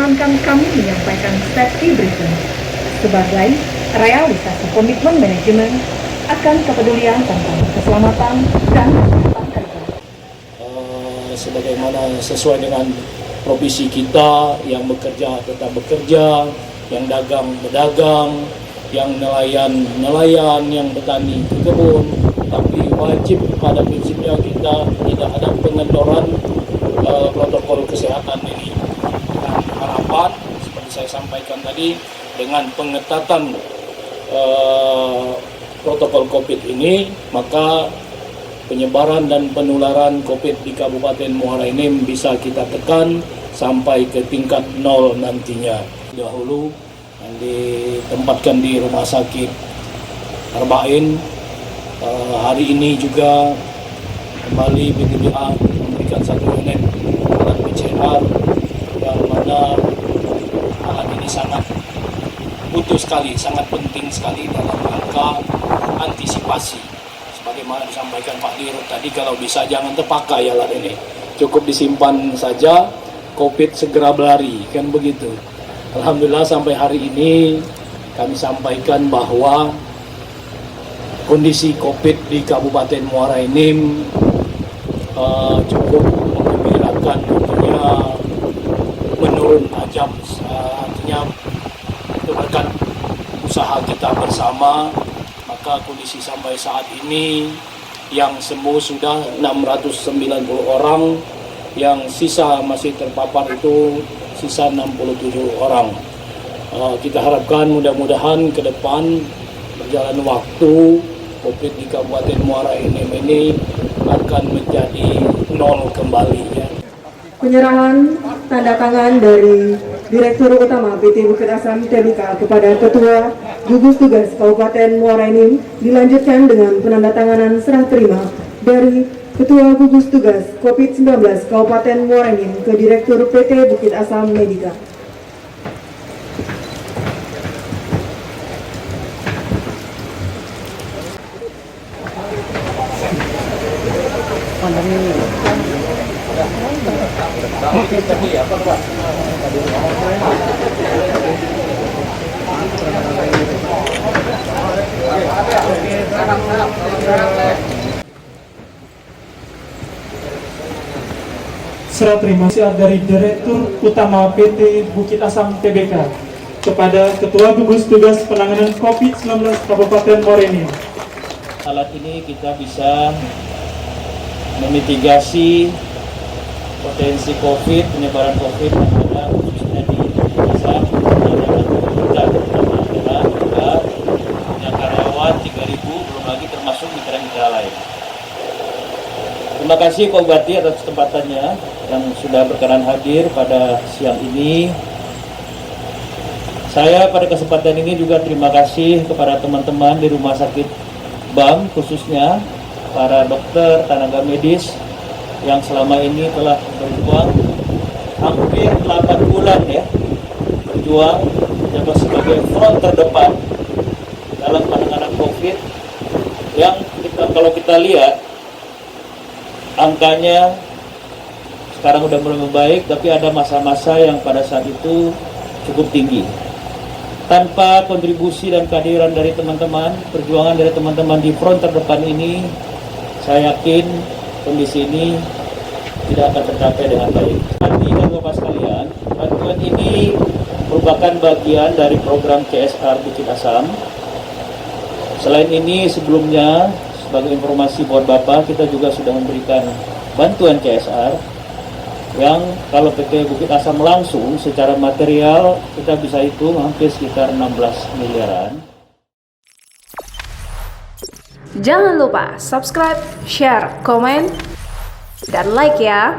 izinkan kami menyampaikan safety briefing sebagai realisasi komitmen manajemen akan kepedulian tentang keselamatan dan kesehatan kerja. Sebagaimana sesuai dengan profesi kita, yang bekerja tetap bekerja, yang dagang berdagang, yang nelayan, yang bertani ke kebun, tapi wajib pada prinsipnya kita tidak ada pengendoran protokol kesehatan ini. Dan harapan seperti saya sampaikan tadi, dengan pengetatan protokol COVID ini, maka penyebaran dan penularan COVID di Kabupaten Muara Enim bisa kita tekan sampai ke tingkat 0 nantinya. Dahulu yang ditempatkan di Rumah Sakit Arba'in, hari ini juga kembali BTBA memberikan satu unit alat PCR yang mana alat ini sangat butuh sekali, sangat penting sekali dalam rangka antisipasi. Sebagaimana disampaikan Pak Dirut tadi, kalau bisa jangan terpakai alat ini, cukup disimpan saja, COVID segera berlari, kan begitu. Alhamdulillah sampai hari ini kami sampaikan bahwa kondisi COVID di Kabupaten Muara Enim cukup menggembirakan, tentunya menurun tajam, artinya itu berkat usaha kita bersama. Maka kondisi sampai saat ini yang sembuh sudah 690 orang, yang sisa masih terpapar itu sisa 67 orang. Kita harapkan mudah-mudahan ke depan berjalan waktu, COVID di Kabupaten Muara Enim ini akan menjadi 0 kembali ya. Penyerahan tanda tangan dari Direktur Utama PT Bukit Asam Tbk kepada Ketua Gugus Tugas Kabupaten Muara Enim dilanjutkan dengan penandatanganan serah terima dari Ketua Gugus Tugas COVID-19 Kabupaten Muara Enim ke Direktur PT Bukit Asam Medika. Serah terima kasih dari Direktur Utama PT Bukit Asam Tbk kepada Ketua Gugus Tugas Penanganan COVID-19 Kabupaten Muara Enim. Alat ini kita bisa memitigasi potensi COVID, penyebaran COVID yang ada khususnya di desa, kita terutama adalah juga punya karyawan 3.000, belum lagi termasuk mitra-mitra lain. Terima kasih Pak Bupati atas kesempatannya yang sudah berkenan hadir pada siang ini. Saya pada kesempatan ini juga terima kasih kepada teman-teman di Rumah Sakit BAM, khususnya para dokter, tenaga medis yang selama ini telah berjuang hampir 8 bulan ya, berjuang menjabat sebagai front terdepan dalam penanganan COVID yang kalau kita lihat angkanya sekarang udah mulai membaik, tapi ada masa-masa yang pada saat itu cukup tinggi. Tanpa kontribusi dan kehadiran dari teman-teman, perjuangan dari teman-teman di front terdepan ini, saya yakin kondisi ini tidak akan tercapai dengan baik. Nanti dan Bapak sekalian, bantuan ini merupakan bagian dari program CSR Bukit Asam. Selain ini, sebelumnya sebagai informasi buat Bapak, kita juga sudah memberikan bantuan CSR yang kalau PT Bukit Asam langsung secara material kita bisa hitung hampir sekitar 16 miliaran. Jangan lupa subscribe, share, komen, dan like ya.